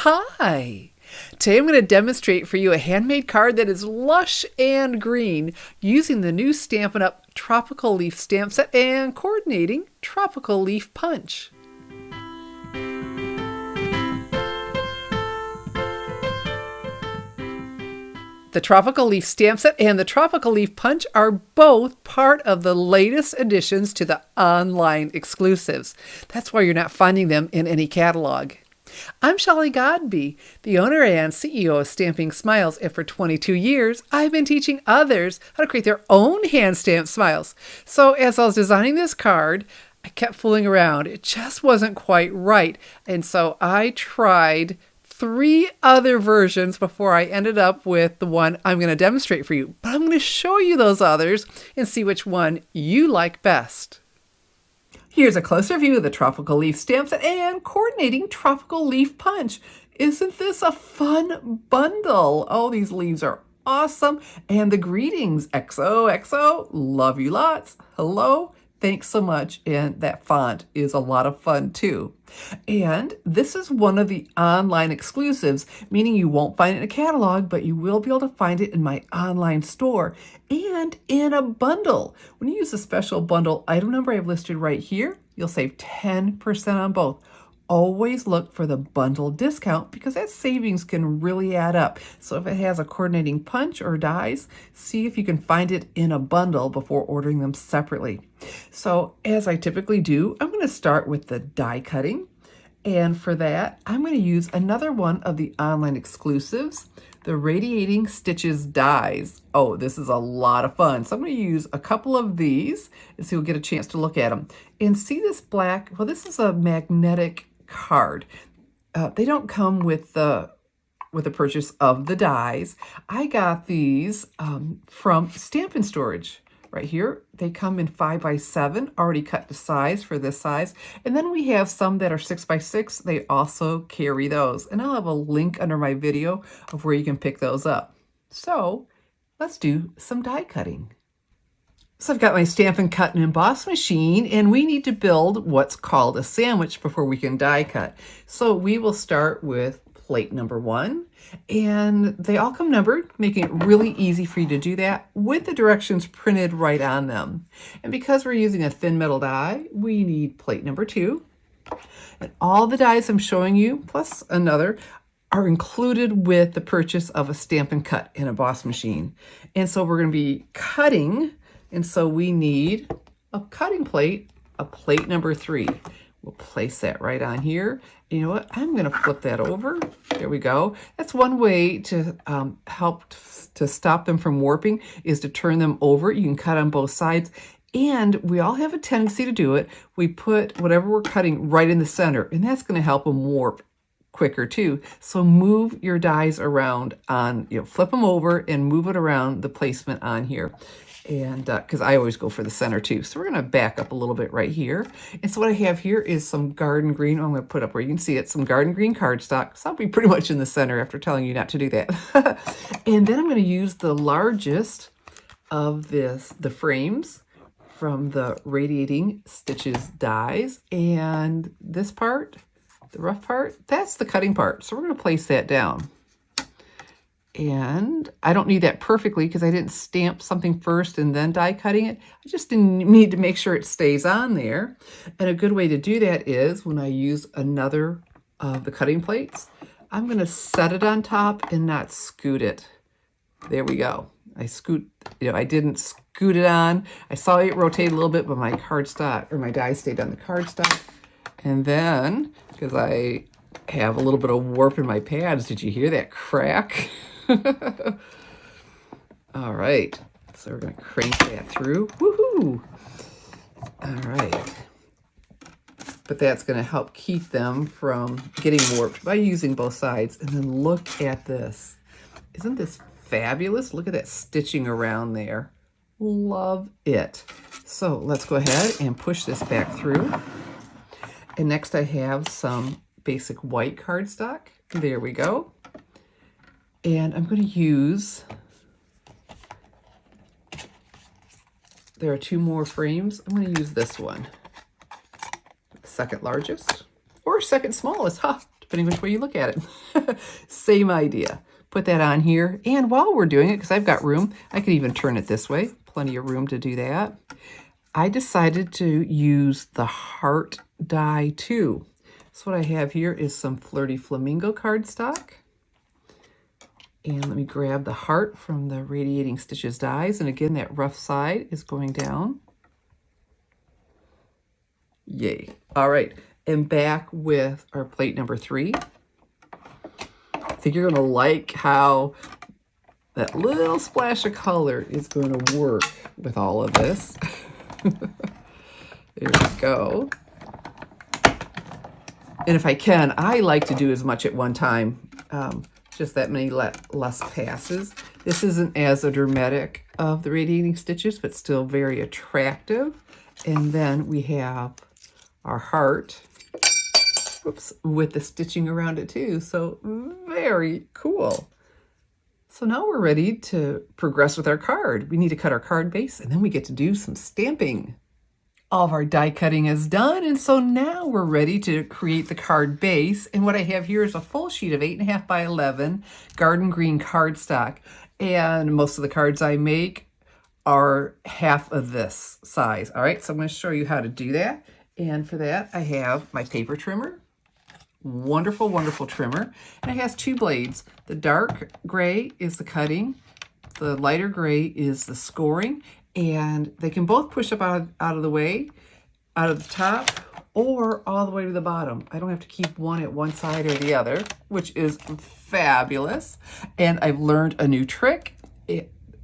Hi! Today I'm going to demonstrate for you a handmade card that is lush and green using the new Stampin' Up! Tropical Leaf stamp set and coordinating Tropical Leaf Punch. The Tropical Leaf stamp set and the Tropical Leaf Punch are both part of the latest additions to the online exclusives. That's why you're not finding them in any catalog. I'm Shelley Godby, the owner and CEO of Stamping Smiles, and for 22 years, I've been teaching others how to create their own hand-stamped smiles. So as I was designing this card, I kept fooling around. It just wasn't quite right. And so I tried 3 other versions before I ended up with the one I'm going to demonstrate for you. But I'm going to show you those others and see which one you like best. Here's a closer view of the Tropical Leaf stamp set and coordinating Tropical Leaf Punch. Isn't this a fun bundle? Oh, these leaves are awesome. And the greetings, XOXO, love you lots. Hello, thanks so much. And that font is a lot of fun too. And this is one of the online exclusives, meaning you won't find it in a catalog, but you will be able to find it in my online store and in a bundle. When you use the special bundle item number I've listed right here, you'll save 10% on both. Always look for the bundle discount because that savings can really add up. So if it has a coordinating punch or dies, see if you can find it in a bundle before ordering them separately. So as I typically do, I'm going to start with the die cutting. And for that, I'm going to use another one of the online exclusives, the Radiating Stitches dies. Oh, this is a lot of fun. So I'm going to use a couple of these and so you'll get a chance to look at them. And see this black, well, this is a magnetic card. They don't come with the purchase of the dies. I got these from Stampin' Storage. Right here, they come in 5x7, already cut to size for this size. And then we have some that are 6x6. They also carry those. And I'll have a link under my video of where you can pick those up. So let's do some die cutting. So I've got my Stampin' Cut and Emboss machine, and we need to build what's called a sandwich before we can die cut. So we will start with plate number 1, and they all come numbered, making it really easy for you to do that with the directions printed right on them. And because we're using a thin metal die, we need plate number 2. And all the dies I'm showing you, plus another, are included with the purchase of a Stampin' Cut and Emboss machine. And so we're going to be cutting, and so we need a cutting plate, a plate number 3. We'll place that right on here. You know what? I'm going to flip that over. There we go. That's one way to help to stop them from warping is to turn them over. You can cut on both sides. And we all have a tendency to do it. We put whatever we're cutting right in the center, and that's going to help them warp quicker too. So move your dies around on, flip them over and move it around the placement on here. And because I always go for the center too. So we're going to back up a little bit right here. And so what I have here is some garden green. I'm going to put up where you can see it, some garden green cardstock. So I'll be pretty much in the center after telling you not to do that. And then I'm going to use the largest of the frames from the Radiating Stitches dies. And this part, the rough part, that's the cutting part. So we're going to place that down. And I don't need that perfectly because I didn't stamp something first and then die cutting it. I just need to make sure it stays on there. And a good way to do that is when I use another of the cutting plates, I'm going to set it on top and not scoot it. There we go. I didn't scoot it on. I saw it rotate a little bit, but my cardstock or my die stayed on the cardstock. And then, because I have a little bit of warp in my pads, did you hear that crack? All right, so we're going to crank that through. Woohoo! All right. But that's going to help keep them from getting warped by using both sides. And then look at this. Isn't this fabulous? Look at that stitching around there. Love it. So let's go ahead and push this back through. And next I have some basic white cardstock. There we go. And I'm going to use, there are 2 more frames. I'm going to use this one, second largest or second smallest. depending which way you look at it. Same idea. Put that on here. And while we're doing it, because I've got room, I could even turn it this way. Plenty of room to do that. I decided to use the heart die too. So what I have here is some Flirty Flamingo cardstock. And let me grab the heart from the Radiating Stitches dies. And again, that rough side is going down. Yay. All right. And back with our plate number 3. I think you're going to like how that little splash of color is going to work with all of this. There we go. And if I can, I like to do as much at one time. Just that many less passes. This isn't as a dramatic of the Radiating Stitches, but still very attractive. And then we have our heart, whoops, with the stitching around it too. So very cool. So now we're ready to progress with our card. We need to cut our card base, and then we get to do some stamping. All of our die cutting is done, and so now we're ready to create the card base. And what I have here is a full sheet of 8.5 by 11 garden green cardstock. And most of the cards I make are half of this size. All right, so I'm going to show you how to do that. And for that, I have my paper trimmer. Wonderful, wonderful trimmer. And it has 2 blades. The dark gray is the cutting. The lighter gray is the scoring. And they can both push up out of the way, out of the top, or all the way to the bottom. I don't have to keep one at one side or the other, which is fabulous. And I've learned a new trick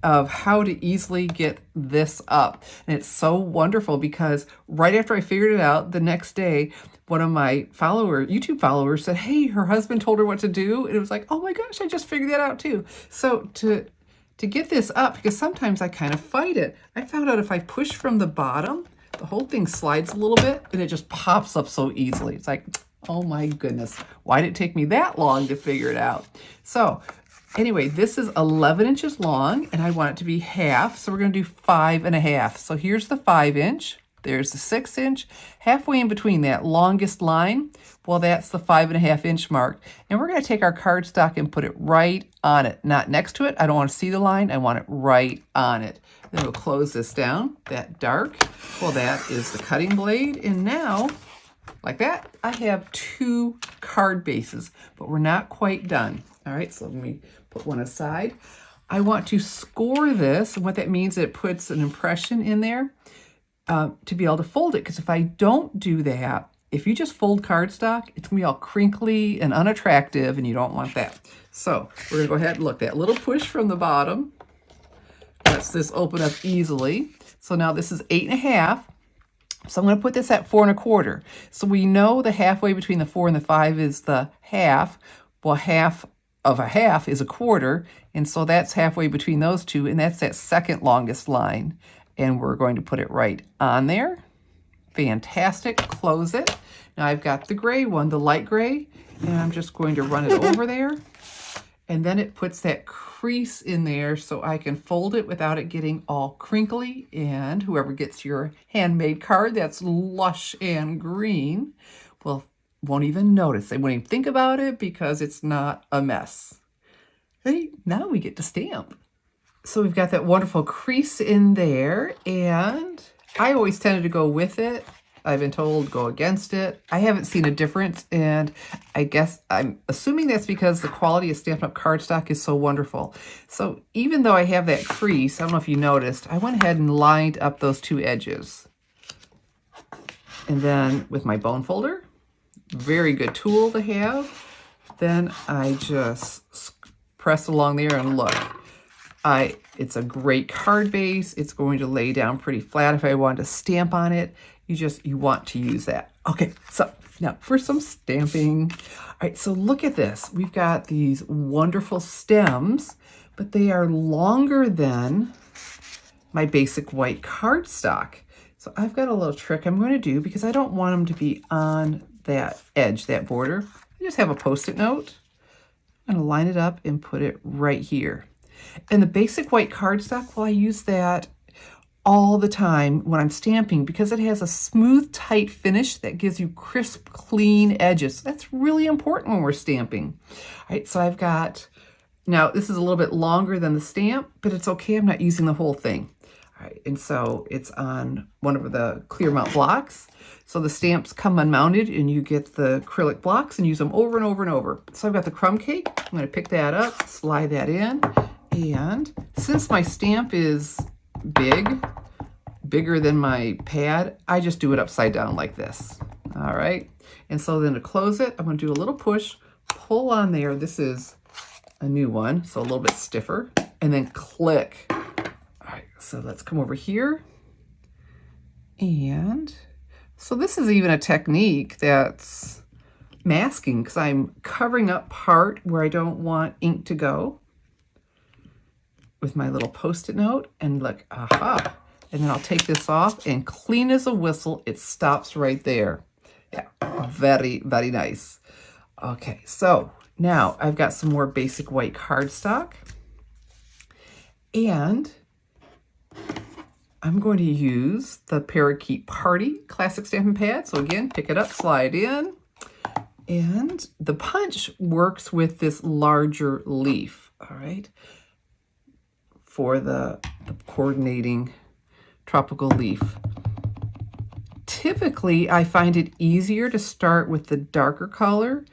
of how to easily get this up. And it's so wonderful because right after I figured it out, the next day, one of my YouTube followers said, hey, her husband told her what to do. And it was like, oh my gosh, I just figured that out too. So to get this up, because sometimes I kind of fight it, I found out if I push from the bottom, the whole thing slides a little bit and it just pops up so easily. It's like, oh my goodness, why did it take me that long to figure it out? So anyway, this is 11 inches long and I want it to be half. So we're going to do 5.5. So here's the 5 inch. There's the 6 inch. Halfway in between that longest line, well, that's the 5.5 inch mark. And we're going to take our cardstock and put it right on it, not next to it. I don't want to see the line. I want it right on it. Then we'll close this down. That dark, well, that is the cutting blade. And now, like that, I have 2 card bases, but we're not quite done. All right, so let me put one aside. I want to score this, and what that means is it puts an impression in there to be able to fold it. Because if I don't do that, if you just fold cardstock, it's going to be all crinkly and unattractive, and you don't want that. So we're going to go ahead and look, that little push from the bottom lets this open up easily. So now this is 8.5. So I'm going to put this at 4.25. So we know the halfway between the 4 and the 5 is the half. Well, half of a half is 1/4. And so that's halfway between those two. And that's that second longest line. And we're going to put it right on there. Fantastic. Close it. Now I've got the gray one, the light gray, and I'm just going to run it over there. And then it puts that crease in there so I can fold it without it getting all crinkly. And whoever gets your handmade card that's lush and green, well, won't even notice. They won't even think about it because it's not a mess. Hey, now we get to stamp. So we've got that wonderful crease in there, and I always tended to go with it. I've been told go against it. I haven't seen a difference, and I guess I'm assuming that's because the quality of Stampin' Up! Cardstock is so wonderful. So even though I have that crease, I don't know if you noticed, I went ahead and lined up those 2 edges. And then with my bone folder, very good tool to have, then I just press along there and look. It's a great card base. It's going to lay down pretty flat if I want to stamp on it. You want to use that. Okay, so now for some stamping. All right, so look at this. We've got these wonderful stems, but they are longer than my basic white cardstock. So I've got a little trick I'm going to do because I don't want them to be on that edge, that border. I just have a Post-it note. I'm going to line it up and put it right here. And the basic white cardstock, well, I use that all the time when I'm stamping because it has a smooth, tight finish that gives you crisp, clean edges. That's really important when we're stamping. All right, so I've got, now this is a little bit longer than the stamp, but it's okay, I'm not using the whole thing. All right, and so it's on one of the clear mount blocks. So the stamps come unmounted and you get the acrylic blocks and use them over and over and over. So I've got the crumb cake. I'm going to pick that up, slide that in. And since my stamp is bigger than my pad, I just do it upside down like this. All right. And so then to close it, I'm going to do a little push, pull on there. This is a new one, so a little bit stiffer, and then click. All right, so let's come over here. And so this is even a technique that's masking because I'm covering up part where I don't want ink to go with my little Post-it note, and look, aha. And then I'll take this off and clean as a whistle, it stops right there. Yeah, very, very nice. Okay, so now I've got some more basic white cardstock, and I'm going to use the Parakeet Party Classic Stampin' Pad. So again, pick it up, slide in, and the punch works with this larger leaf, all right, for the coordinating tropical leaf. Typically, I find it easier to start with the darker color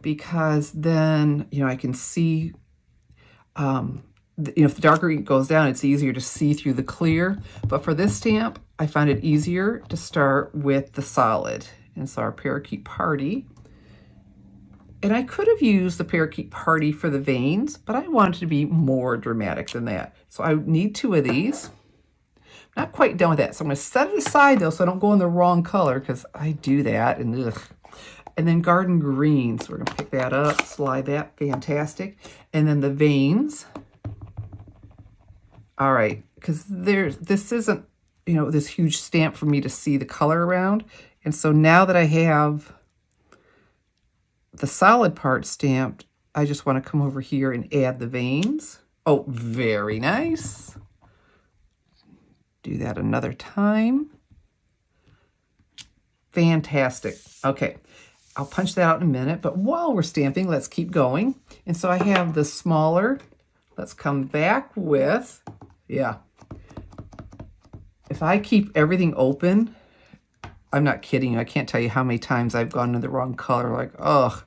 because then, I can see, if the darker ink goes down, it's easier to see through the clear. But for this stamp, I find it easier to start with the solid. And so our Parakeet Party. And I could have used the Parakeet Party for the veins, but I wanted to be more dramatic than that. So I need 2 of these. Not quite done with that. So I'm going to set it aside though so I don't go in the wrong color because I do that. And ugh. And then Garden Green. So we're going to pick that up, slide that. Fantastic. And then the veins. All right, because this isn't, this huge stamp for me to see the color around. And so now that I have the solid part stamped, I just want to come over here and add the veins. Oh, very nice. Do that another time. Fantastic. Okay, I'll punch that out in a minute, but while we're stamping, let's keep going. And so I have the smaller. Let's come back with, yeah. If I keep everything open, I'm not kidding. I can't tell you how many times I've gone to the wrong color. Like, ugh,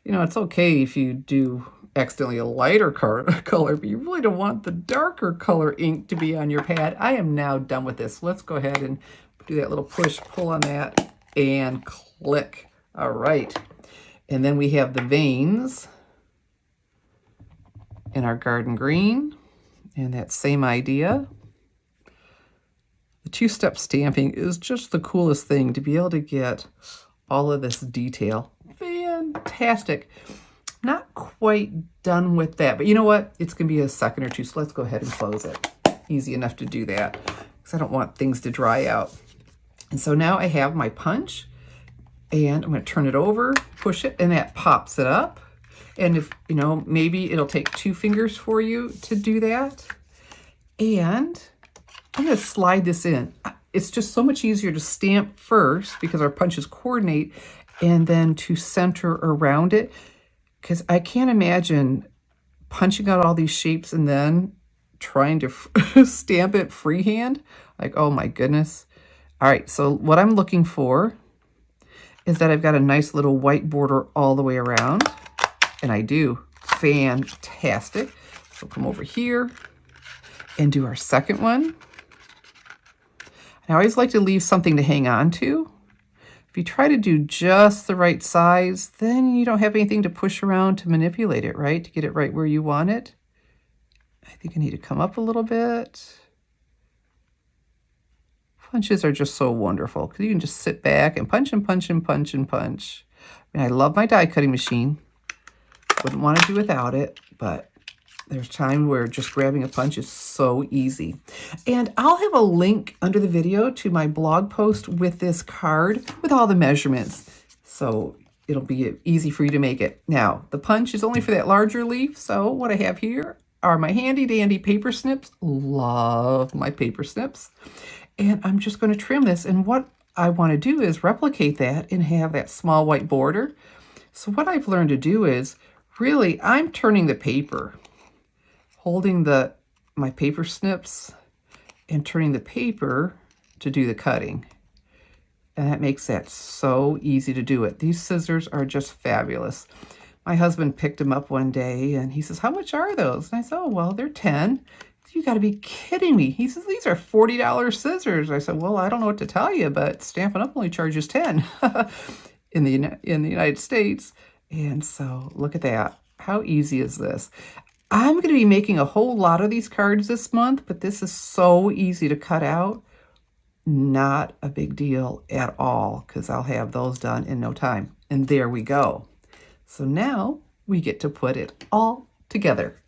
it's okay if you do accidentally a lighter color, but you really don't want the darker color ink to be on your pad. I am now done with this. Let's go ahead and do that little push, pull on that, and click. All right. And then we have the veins in our Garden Green, and that same idea. The 2-step stamping is just the coolest thing to be able to get all of this detail. Fantastic. Not quite done with that, but you know what? It's going to be a second or two, so let's go ahead and close it. Easy enough to do that because I don't want things to dry out. And so now I have my punch, and I'm going to turn it over, push it, and that pops it up. And if, maybe it'll take 2 fingers for you to do that. And I'm going to slide this in. It's just so much easier to stamp first because our punches coordinate, and then to center around it. Because I can't imagine punching out all these shapes and then trying to stamp it freehand. Like, oh my goodness. All right, so what I'm looking for is that I've got a nice little white border all the way around. And I do. Fantastic. So come over here and do our second one. I always like to leave something to hang on to. If you try to do just the right size, then you don't have anything to push around to manipulate it, right? To get it right where you want it. I think I need to come up a little bit. Punches are just so wonderful because you can just sit back and punch and punch and punch and punch. I love my die cutting machine. Wouldn't want to do without it, but there's time where just grabbing a punch is so easy. And I'll have a link under the video to my blog post with this card with all the measurements. So it'll be easy for you to make it. Now, the punch is only for that larger leaf. So what I have here are my handy dandy paper snips. Love my paper snips. And I'm just going to trim this. And what I want to do is replicate that and have that small white border. So what I've learned to do is really I'm turning the paper, holding my paper snips and turning the paper to do the cutting. And that makes that so easy to do it. These scissors are just fabulous. My husband picked them up one day and he says, "How much are those?" And I said, "Oh, well, they're 10. You got to be kidding me. He says, "These are $40 scissors." I said, "Well, I don't know what to tell you, but Stampin' Up! Only charges 10 in the United States. And so look at that. How easy is this? I'm going to be making a whole lot of these cards this month, but this is so easy to cut out. Not a big deal at all because I'll have those done in no time. And there we go. So now we get to put it all together.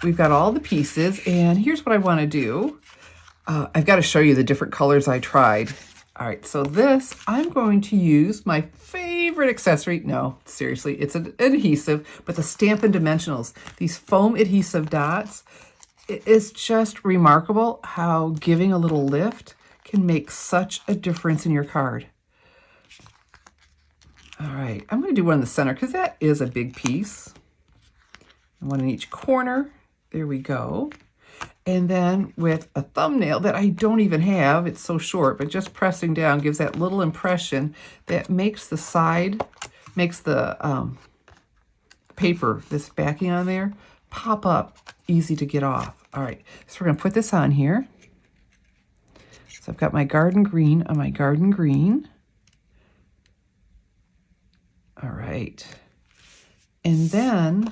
We've got all the pieces, and here's what I want to do. I've got to show you the different colors I tried. All right, so this, I'm going to use my favorite accessory. No, seriously, it's an adhesive, but the Stampin' Dimensionals. These foam adhesive dots. It is just remarkable how giving a little lift can make such a difference in your card. All right, I'm going to do one in the center because that is a big piece. One in each corner. There we go. And then with a thumbnail that I don't even have, it's so short, but just pressing down gives that little impression that makes the side, makes the paper that's backing on there pop up, easy to get off. All right, so we're going to put this on here. So I've got my garden green on my garden green. All right. And then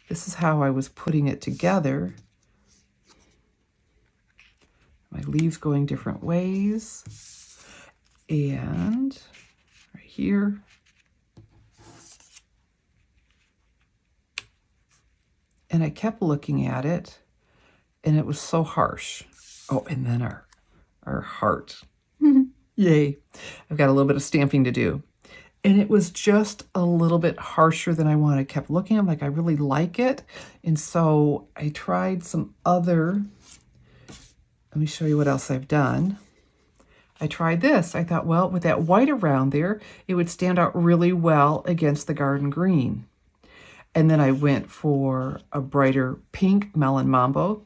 this is how I was putting it together. My leaves going different ways. And right here. And I kept looking at it, and it was so harsh. Oh, and then our heart. Yay. I've got a little bit of stamping to do. And it was just a little bit harsher than I wanted. I kept looking, I'm like, I really like it. And so I tried some other, let me show you what else I've done. I tried this. I thought, well, with that white around there, it would stand out really well against the garden green. And then I went for a brighter pink Melon Mambo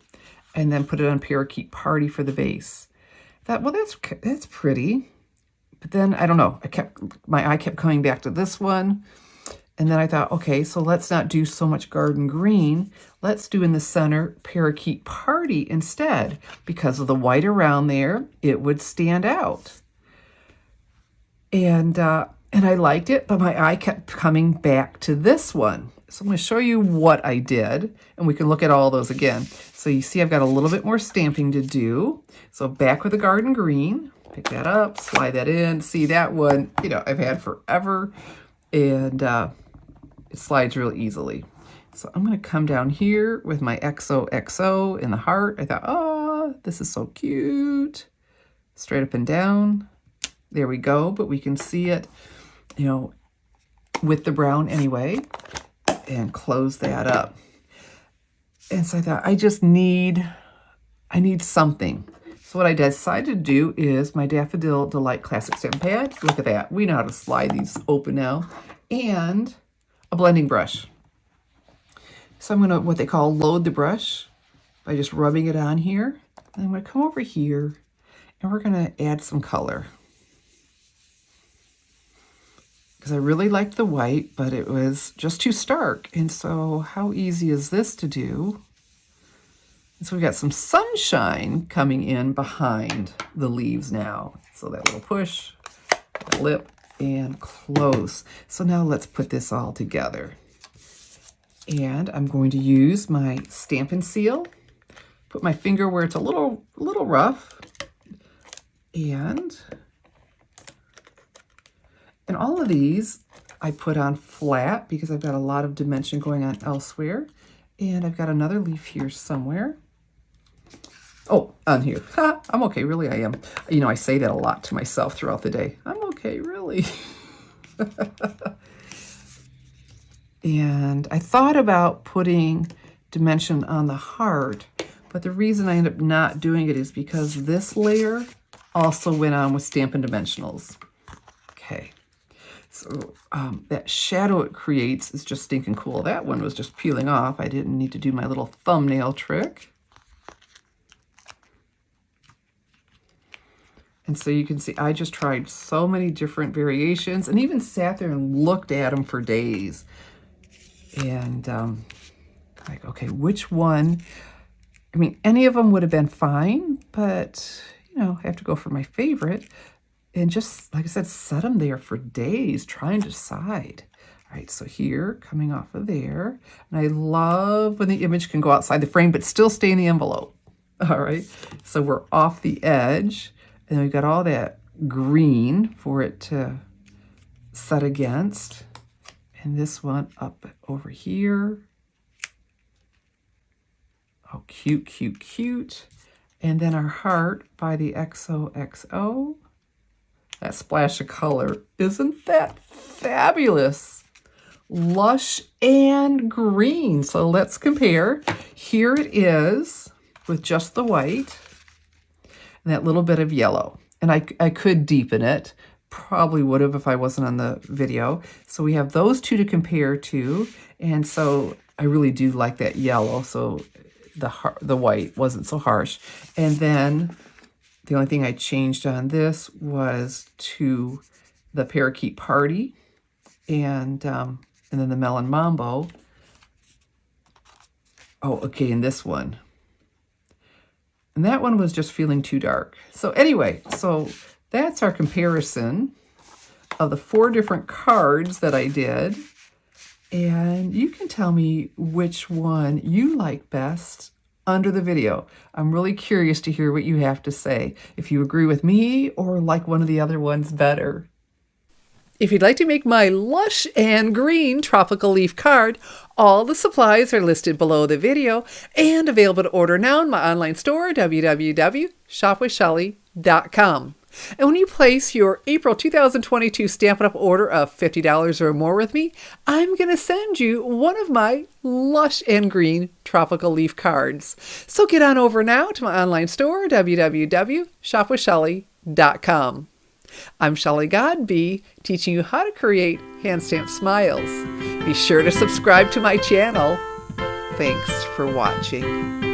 and then put it on Parakeet Party for the base. I thought, well, that's pretty. But then, I don't know, my eye kept coming back to this one. And then I thought, okay, so let's not do so much garden green. Let's do in the center Parakeet Party instead. Because of the white around there, it would stand out. And I liked it, but my eye kept coming back to this one. So I'm going to show you what I did, and we can look at all those again. So you see I've got a little bit more stamping to do. So back with the garden green. Pick that up, slide that in. See, that one, I've had forever, and it slides real easily. So I'm going to come down here with my XOXO in the heart. I thought, oh, this is so cute. Straight up and down. There we go, but we can see it, with the brown anyway, and close that up. And so I thought, I need something. So what I decided to do is my Daffodil Delight Classic Stamp Pad. Look at that. We know how to slide these open now. And a blending brush. So I'm going to, what they call, load the brush by just rubbing it on here. And I'm going to come over here and we're going to add some color. Because I really liked the white, but it was just too stark. And so how easy is this to do? So we've got some sunshine coming in behind the leaves now. So that little push, lip, and close. So now let's put this all together. And I'm going to use my Stampin' Seal. Put my finger where it's a little rough. And all of these I put on flat because I've got a lot of dimension going on elsewhere. And I've got another leaf here somewhere. Oh, on here. I'm okay, really I am. I say that a lot to myself throughout the day. I'm okay, really. And I thought about putting dimension on the heart, but the reason I ended up not doing it is because this layer also went on with Stampin' Dimensionals. Okay, so that shadow it creates is just stinking cool. That one was just peeling off. I didn't need to do my little thumbnail trick. And so you can see I just tried so many different variations and even sat there and looked at them for days. And like, okay, which one? I mean, any of them would have been fine, but, you know, I have to go for my favorite. And just, like I said, set them there for days trying to decide. All right, so here, coming off of there. And I love when the image can go outside the frame, but still stay in the envelope. All right, so we're off the edge. And we've got all that green for it to set against. And this one up over here. Oh, cute, cute, cute. And then our heart by the XOXO. That splash of color. Isn't that fabulous? Lush and green. So let's compare. Here it is with just the white. And that little bit of yellow. And I could deepen it. Probably would have if I wasn't on the video. So we have those two to compare to. And so I really do like that yellow. So the white wasn't so harsh. And then the only thing I changed on this was to the Parakeet Party and then the Melon Mambo. Oh, okay, and this one. And that one was just feeling too dark. So anyway, so that's our comparison of the 4 different cards that I did. And you can tell me which one you like best under the video. I'm really curious to hear what you have to say, if you agree with me or like one of the other ones better. If you'd like to make my Lush and Green Tropical Leaf card, all the supplies are listed below the video and available to order now in my online store, www.shopwithshelly.com. And when you place your April 2022 Stampin' Up! Order of $50 or more with me, I'm going to send you one of my Lush and Green Tropical Leaf cards. So get on over now to my online store, www.shopwithshelly.com. I'm Shelley Godby, teaching you how to create hand stamped smiles. Be sure to subscribe to my channel. Thanks for watching.